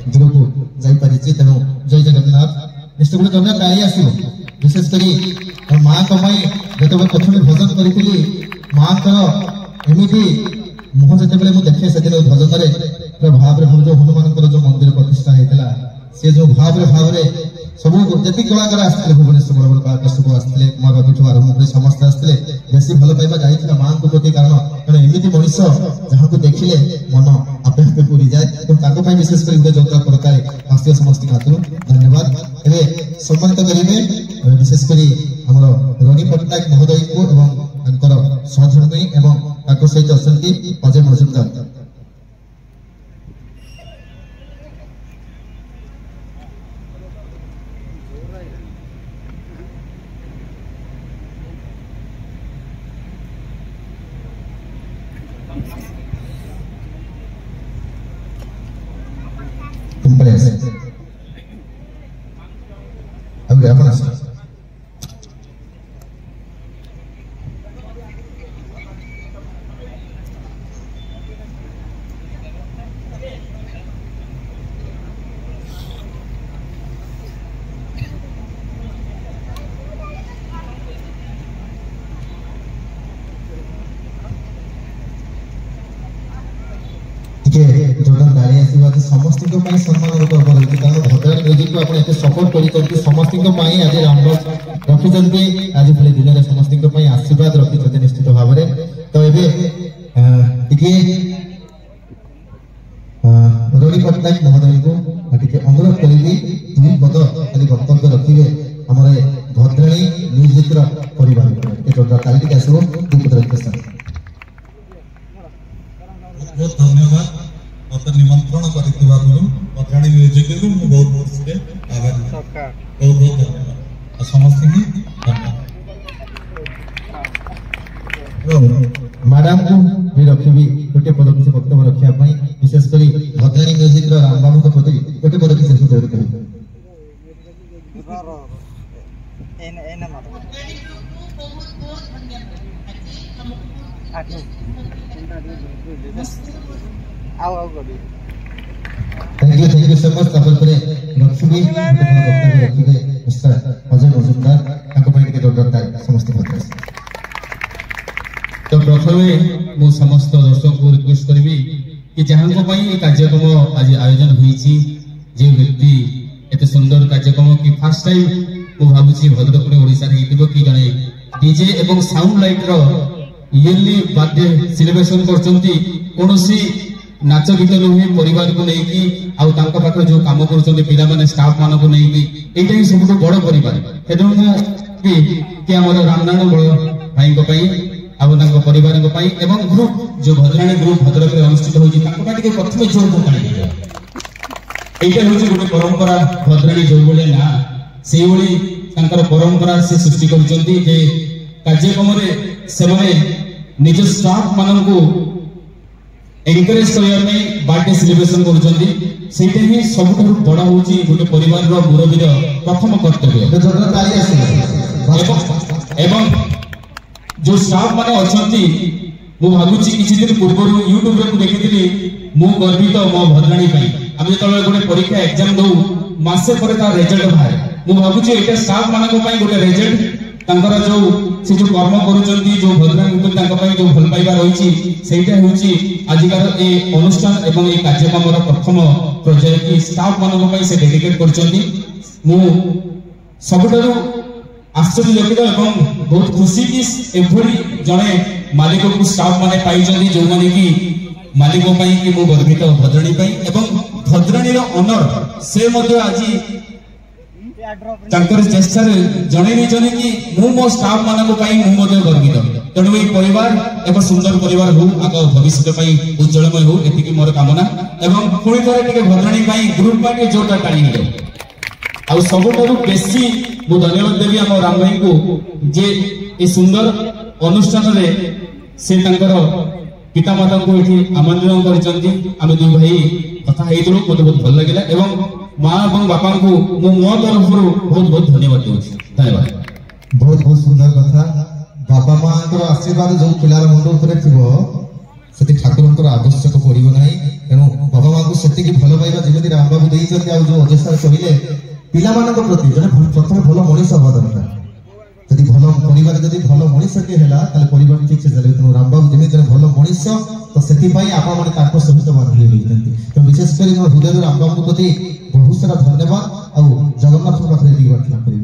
दूर को जापारी तेणु जय जगन्नाथ निश्चित गोटे जगह गाड़ी आसो विशेषकर माँ जो प्रथम भजन करी माँ एमती मुह जो देखे से भजन भाव जो हनुमान जो मंदिर प्रतिष्ठा होता सी जो भाव सब जी कलाकार आसते भुवनेश्वर बड़ बड़ कलाकार सब आसते कुमार बाबू आरंभ कर समस्त आसते बेसी भल पाइबा जाइए माँ को प्रति कारण एमती मनीष जहाँ को देखिले मन आपे आपे पूरी जाए तो विशेषकर गोटे जोरदार प्रकार आसिया समस्त हाथ धन्यवाद ए सम्मानित करेंगे विशेषकर आम रवि पट्टनायक महोदय को सहधर्मी सहित अच्छा अजय मजुमदार जोरदार गाड़ी आसवा समस्त सम्मान पर्व रही कारण भद्राणी म्यूजिक को आपने सपोर्ट कर समस्त आज रामराज रखी आज भाई दिन में समस्त आशीर्वाद रखी निश्चित भाव में तो ये रवि पट्टनायक महोदय को अनुरोध करी दुई पद खाली वक्तव्य रखिए आम भद्राणी म्यूजिक परिवार जोरदार गाड़ी आसो दुई पद रखिए बहुत धन्यवाद मत निमंत्रण भद्राणी म्यूजिक को बहुत बहुत आभार बहुत बहुत धन्यवाद समस्त मैडम को भी रखी गोटे पद किसी वक्तव्य रखापी विशेषकर भद्राणी म्यूजिक राम बाबू के प्रति गोटे पद किसी सुझाव करें thank you so much Lakshmi रखिए मिस्टर अजय मजुमदार जोरदार समस्त तो प्रथम मु समस्त दर्शक को रिक्वेस्ट करी कि जहां कार्यक्रम आज आयोजन होती जो व्यक्ति एत सुंदर कार्यक्रम कि फास्ट टाइम मु भावुची भद्रक ओडिशा रे कि जने डीजे एवं साउंड लाइट रो इयरली बर्थडे सेलिब्रेशन करचंती कोनोसी नाच गीत नुहे परिवार को लेकिन आउ तांका पाखरे जो काम करचंती पिला माने स्टाफ मान को लेकिन एटा ही सबटो बड़ परिवार हेतु मु कि हमर रामनारायण बड़ भाई को पई आउ तांका परिवार को पई एवं ग्रुप जो भद्राणी ग्रुप भद्रक रे अनुष्ठित होई तांका पाटे प्रथम जोर को काढी एटा होची गोटे परंपरा भद्राणी जो बोले ना सेई बोली तांकर परंपरा से सृष्टि करचंती जे कार्यक्रम रे सेमाने निज स्टाफ मानन को एनकरेज करने में बर्थडे सेलिब्रेशन करछंती सेटा ही सबठु बड़ा होची गोटे परिवार रो मुरबीर प्रथम कर्तव्य एवं जो स्टाफ माने अछंती मु भाबुची किछि दिन पूर्व यूट्यूब रे देखिथिली मु गर्वित मो भद्राणी पई हम जेतले गोटे परीक्षा एग्जाम दउ मासे पर ता रिजल्ट बाहर मु भाबुची एटा स्टाफ मानन को पई गोटे रिजल्ट तांकर जो से जो कर्म करूचंती जो भद्राणी को तांका पई जो भल पाइबा रहिची सेटा होची आजिकार ए अनुष्ठान एवं ए कार्यक्रम रो प्रथम प्रोजेक्ट की स्टाफ मानन को पई से डेडिकेट करचंती मु सबटरो आश्चर्यचकित एवं बहुत खुशी कि एभली जने मालिक को स्टाफ माने पाइचंती जो माने कि मालिक पई कि मु गर्वित भद्राणी पई एवं भद्राणी रो ऑनर से मध्ये आजी तांकर चेष्टा जणे नि जने कि मु मो स्टाफ मानन पई मु मध्ये गर्वित तेणु ए परिवार एक सुंदर परिवार हो आग भविष्य पई उज्जवलमय हो एति कि मोर कामना एवं पुणी थरे टिके भद्राणी पई ग्रुप पार्टी जोटा टाणी हियो आ सबटरु बेसी मु धन्यवाद देबी हम राम भाई को जे ए सुंदर अनुष्ठान रे से तांकर पितामाता को एठी आमंत्रण करिसंती आमे दुई भाई कथा हेइतलो मते बहुत भल लागिला एवं मां एवं बापा को मो तरफ बहुत बहुत धन्यवाद देउछि धन्यवाद बहुत बहुत सुंदर कथा बापा मां को आशीर्वाद जो पिलार मुंड ऊपर थिबो से ठाकुर आवश्यक पड़ो ना तेणु बाबा माँ को से भल पाइबा जमी राम बाबू देते आज जो अजस्था कहले पिला प्रति जब प्रथम भल मनीष हवा दरकार जदि भल परिवार जदि भल मनीषटे है परिवार ठीक से चले तेणु राम बाबू जमी जन भल मनीष तो से आप सहित बांधि होती तो विशेषकर हृदय राम बाबू प्रति बहुत सारा धन्यवाद आउ जगन्नाथ पाखे ये प्रार्थना करी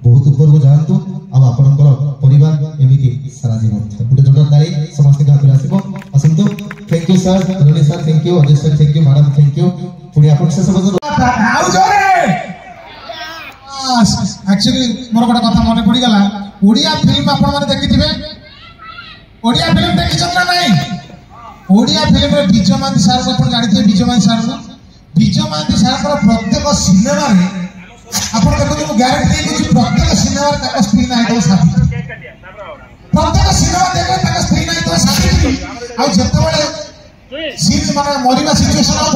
बहुत ऊपर को जातु आपणकर परिवार एमती सारा जीवन गोटे जोरदार ताली समस्त हाथ में आसो आसतु thank you sir Roni sir thank you Ajay sir thank you madam thank you पुणी आप एक्चुअली मोर गोटे कथा मन पड़गला ओडिया फिल्म आपने देखिथे ओडिया फिल्म देखी ना नहीं ओडिया फिल्म में विजय महांती सार को जानते विजय महांती सार को विजय महांती सार प्रत्येक सिनेमा आप देखते ग्यारंटी प्रत्येक सिनेमा स्क्रीन आई साथी प्रत्येक सिनेमा देखे स्क्रीन आई साथी आते सीन माने मरिबा सिचुएशन हम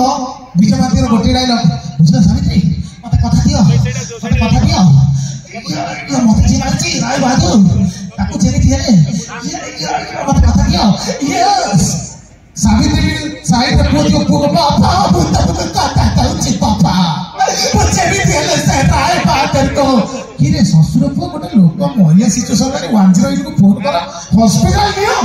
विजय महांती गोटे डायलॉग बुझा सावित्री मत कथा दियो मत चिनाची राय बहादुर ताको जेने थिए मत कथा दियो यस सावित्री साइड में पूछ को पापा बुद्धा कथा उचित पापा मुझे भी दिले से राय बहादुर को कि रे ससुर पो गोटे लोक मरिया सिचुएशन रे 108 को फोन करा हॉस्पिटल लियो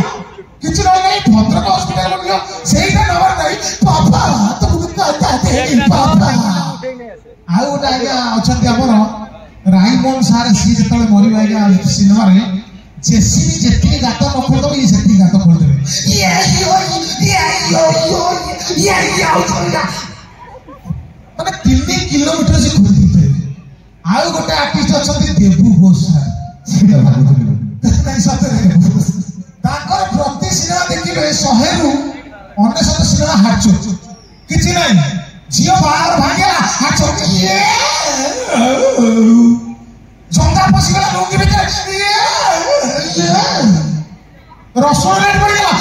किछि नहीं भद्रक हॉस्पिटल लियो सेटा नंबर नहीं पापा तो कथा दे पापा आउ गोटे आज्ञा अच्छा आमर राईमोहन सार सी जो मरवे आज्ञा सिनेमा जेसीबी जी गात न खोलदेव ये से गात खोलदेवे माने 3 किलोमीटर से खोलते आउ गोटे आर्टिस्ट अच्छा देबू घोष सार प्रति सिनेमा देखिए 100 रु 99 सिनेमा हार्चो किसी ना झील बाहर भागे हाथ जंगा पशिगला लुंगी भितर रसोई रेट बढ़ गया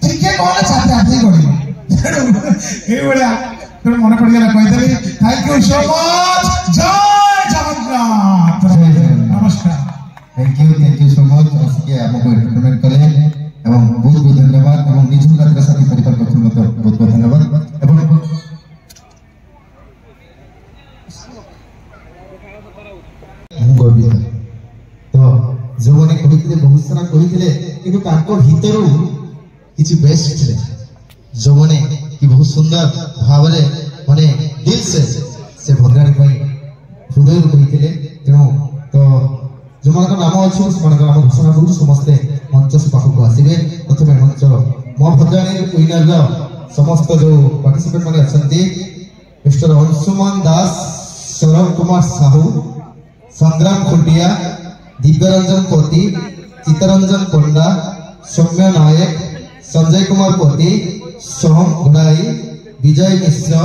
ठीक है कौन छाते हाथ गड़ी ए बड़िया तो मन पड़ गया कहदेली थैंक यू सो मच जय जगन्नाथ नमस्कार थैंक यू सो मच आसिके हमको एंटरटेनमेंट कले एवं बहुत बहुत धन्यवाद एवं निज रात्र साथी परिवार पक्ष में बहुत बहुत धन्यवाद एवं गर्वित तो जो मैंने कहते बहुत सारा कहते कि भीतर किसी बेस्ट थे जो मैंने कि बहुत सुंदर भाव माने दिल से भद्राणी हृदय कहते तेणु तो जो मान नाम अच्छे नाम घोषणा करूँ समस्ते मंच से पाखक आसवे प्रथम मंच मो भद्राणी विनर समस्त जो पार्टिसिपेट मैंने अच्छा मिस्टर अंशुमान दास सौरभ कुमार साहू संग्राम खुंटिया दिव्यरंजन पोती चित्तरंजन पंडा सौम्य नायक संजय कुमार पोती सोहम गुड़ाई विजय मिश्र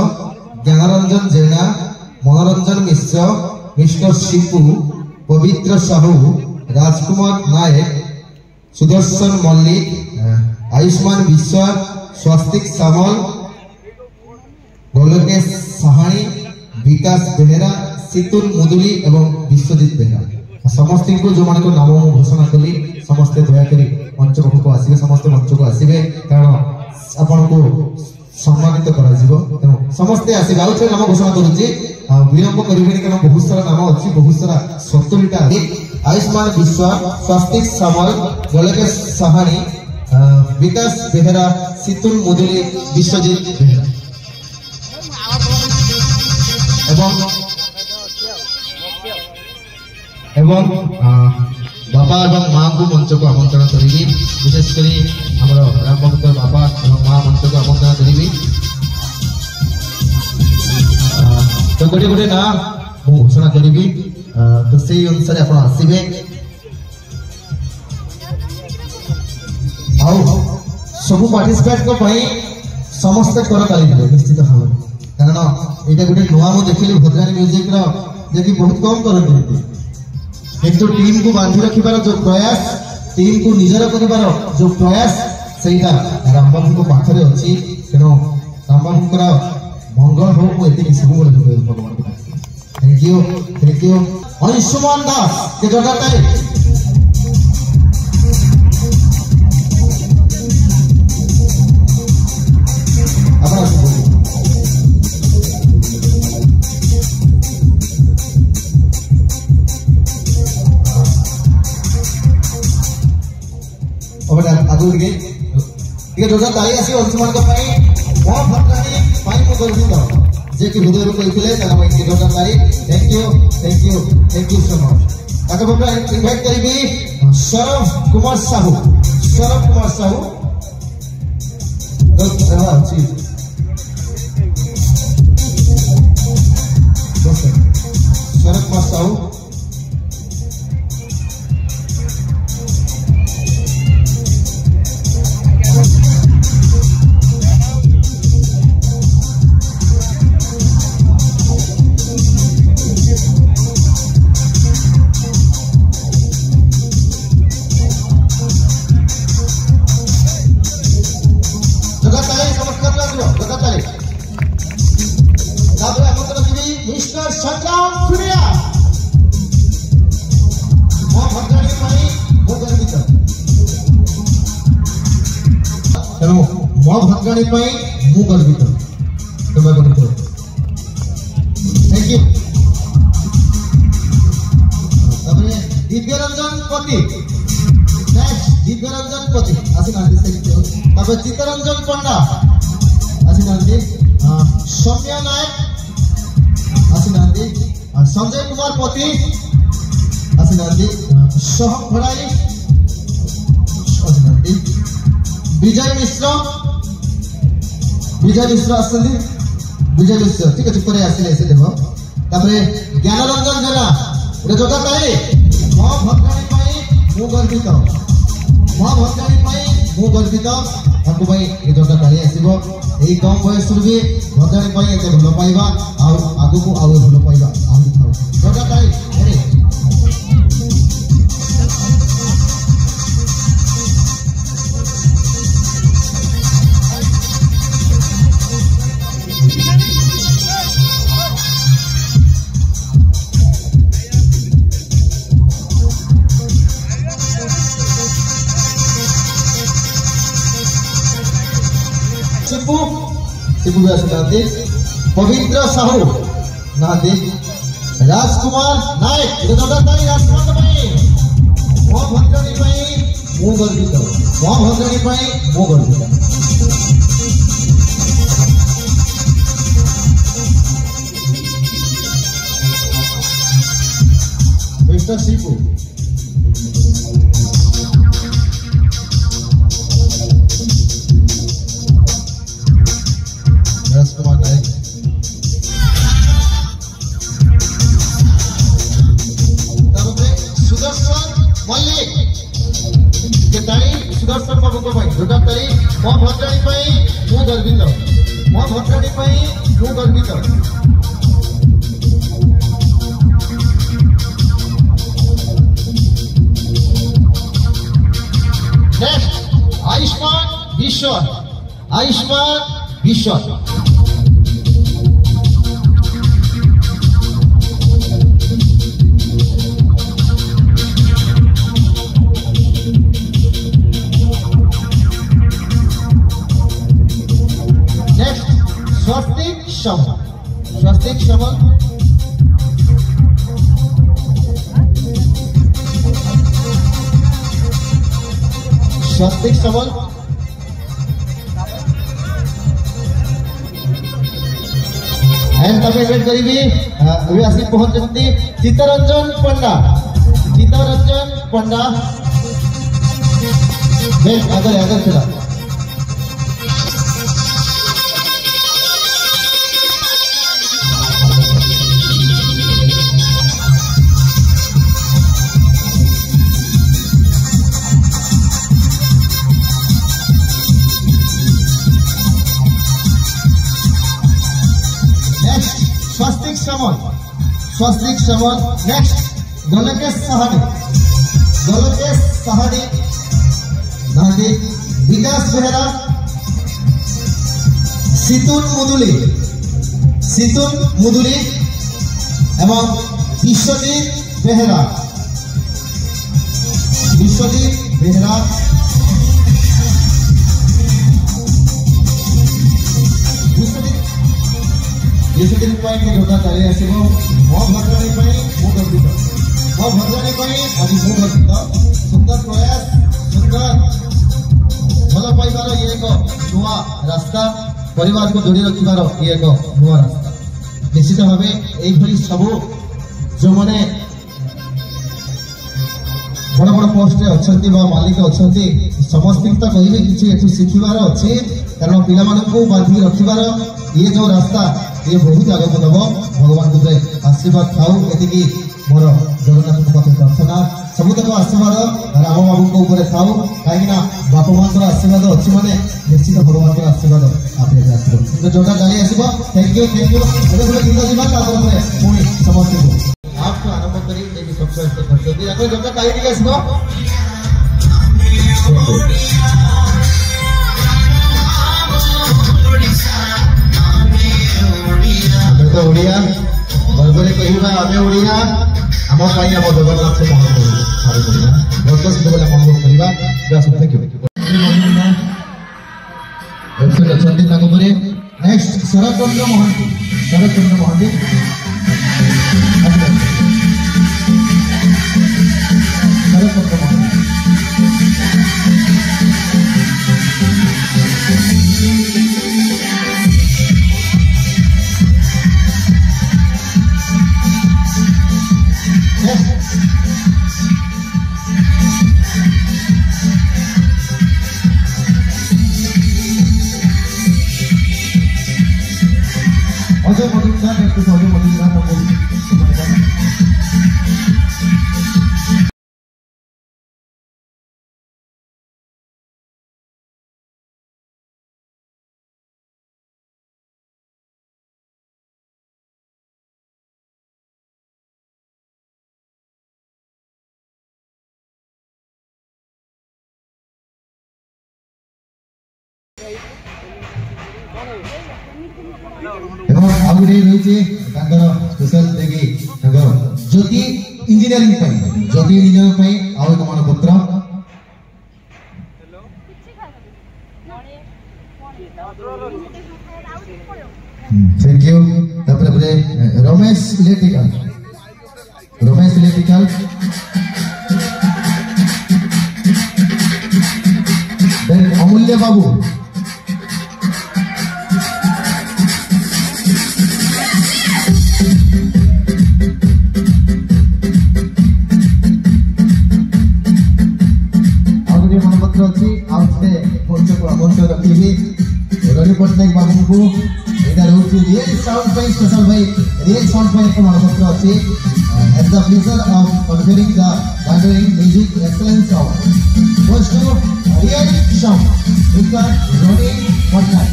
ज्ञानरंजन जेना मनोरंजन मिश्र मिस्टर शिपू पवित्र साहू राजकुमार नायक सुदर्शन मल्लिक आयुष्मान विश्वास स्वास्तिक सामल गोलकेश साहानी विकास बेहेरा सितुल मुदुली एवं विश्वजीत बेहेरा समस्त को जो मान नाम घोषणा कली समस्ते दयाकोरी मंच पाखक आसवे समस्त मंच को आसवे कारण आपण को सम्मानित तेणु समस्ते आसवे आउ नाम घोषणा करुच्ची विलंब करेंगे कारण बहुत सारा नाम अच्छी बहुत सारा 70टा आयुष्मान विश्वास स्वास्तिक सामल गोलकेश साहानी विकास बेहेरा सितुल मुदुली विश्वजीत बेहेरा एवं बाबा एवं माँ को मंच को आमंत्रण करी विशेषकर आमर राम भक्त बाबा एवं माँ मंच को आमंत्रण करी तो गोटे गोटे ना मु घोषणा करी तो से अनुसार आप आसवे सब पार्टिसिपेट समस्ते कर ताली निश्चित भाव कारण यहाँ गोटे नुआ मुझे देखिली भद्राणी म्यूजिक जी बहुत कम करते किंतु टीम को बांधि रखिबार जो प्रयास टीम को निजर करिबार जो प्रयास सेटा रामबाबू को पाखरे अछि तेणु रामबाबू मंगल हो मुझे सब भगवान थैंक यू अंशुमान दास के जगह आगु टिके जोजा ताई आसी अंशुमान को पाई मो भद्राणी पाई मो गर्वित जे कि हृदय कहते तारा पाई जोजा ताई थैंक यू सो मच ताके बाबा इनवाइट करिबी शरफ कुमार साहू शरफ कुमार साहू मिस्टर सतराम सुनिया मो भद्राणी पाई मो गर्वित तेणु मो भद्राणी पाई मु गर्वित तुम गर्वित थैंक यू तबरे दिव्यरंजन पति नेक्स्ट दिव्यरंजन पति आसिनांदी तबरे चित्तरंजन पंडा आसिनांदी सौम्या नायक आसिनांदी संजय कुमार पति आसिनांदी सोहम भड़ाई आसिनांदी विजय मिश्र आसली विजय मिश्र ठीक है पर आसिले ऐसे देबो तापरे ज्ञानरंजन जना रे जोगा ताई मो भद्राणी पाई मु गर्वित मो भद्राणी पाई मु गर्वित आपको भाई ए जोगा ताई आसीबो एई कम बयस भी भद्राणी पाई एते भलो पाइबा आ आगु को आउ भलो पाइबा आ थाउ जोगा ताई अरे सिपू नाती पवित्र साहू नाती राजकुमार नायक राजकुमार मो भद्राणी मु गर्वित मो भद्राणी मो गर्वित मिस्टर सिपू राजकुमार नायक सुदर्शन मल्लिक सुदर्शन बाबू को भाई दुर्गा ताई मो भद्राणी मु गर्वित मो भद्राणी मु गर्वित नेक्स्ट आयुष्मान विश्व स्वस्तिक शमन एंड तब वेट करी अभी आसी पहुंचती चित्तरंजन पंडा अगर चला स्वस्तिक श्रवण नेक्स्ट गलकेश सहानी नाती विकास बेहरा सितुन मुदुली एवं विश्वदीप बेहरा विश्वदीप पॉइंट के जोड़ा चले आसो मो भद्राणी मु गर्वित मो भद्राणी आज मु गर्वित सुंदर प्रयास सुंदर भल पाइबार ये एक नुआ रास्ता परिवार को जोड़ी रखिबार ये एक नुआ रास्ता निश्चित भाव यही सब जो मैंने बड़ बड़ पोस्ट अच्छा मालिक अच्छा समस्त तो कहे कि शिखबार अच्छे कारण पिला बांधिक रखिबार ये जो रास्ता ये बहुत आगे को नब भगवान को आशीर्वाद खाऊ ये मोर जगन्नाथ पाखे प्रार्थना सबुतक आशीर्वाद राम बाबू खाऊ कहीं बाप माँ आशीर्वाद अच्छी मैंने निश्चित भगवान आशीर्वाद आप जोटा गाड़ी आस थैंक यू गीत जावा पुणी समस्त को आपको आरंभ कर सबसे जोटा गाड़ी आस तो ओडिया गर्वरे कहवा आम ओडिया आम आम जगन्नाथ महाप्रभु अनुभव करवा next Sarachandra Mahanti Sarachandra Mahanti Sarachandra Mahanti Ajay Majumdar Ajay Majumdar special Jyoti engineering Jyoti engineering आउ एक मनपत्र thank you Ramesh electrical Amulya babu Ravi Pattnaik babu को रियल साउंड स्पेशल भाई रियल साउंड एक मनपत्र अच्छी at the pleasure of conferring the gardening music excellence sound goes to real sound mister Ravi Pattnaik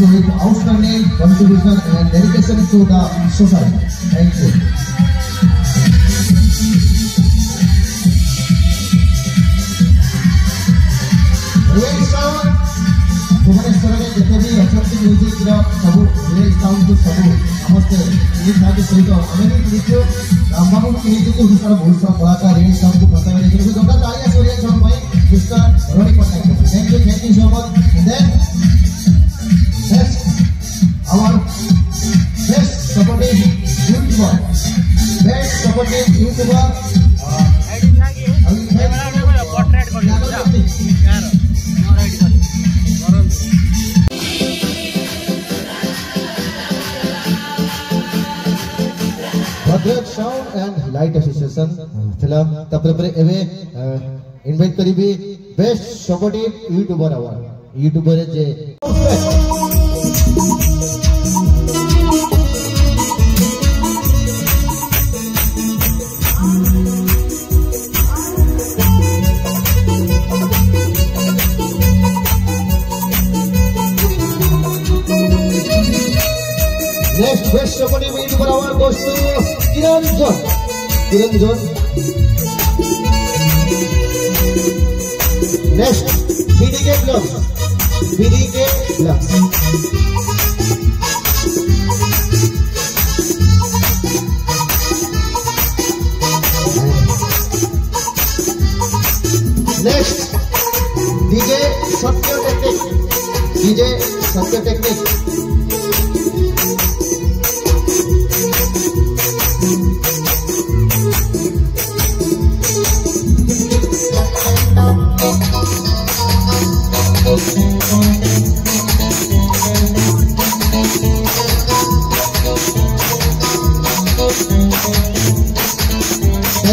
with outstanding contribution and dedication to the society. Thank you. Real sound, Bhubaneswar में जितने भी अच्छे music सब real sound को सब नमस्ते ये साथ सहित हमें भी नीचे रामबाबू की नीचे जो दूसरा बहुत सा कलाकार रियल साउंड को पता है लेकिन जोटा तालियां से रियल साउंड भाई जिसका Ravi Pattnaik thank you so much then our best supporting YouTuber, Bhadrak Sound and Light Association film tapre ebe invite karibi best supporting YouTuber award YouTuber je Next best supporting YouTuber award goes to Kiran John. Next BDK Vlogs. Next DJ Satya Technique.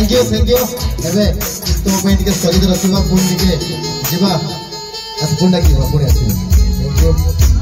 Thank you एबे तो पे टिके स्थगित रखिबा पुन टिके जिबा पुन डाकिबा पुन आसीबा थैंक यू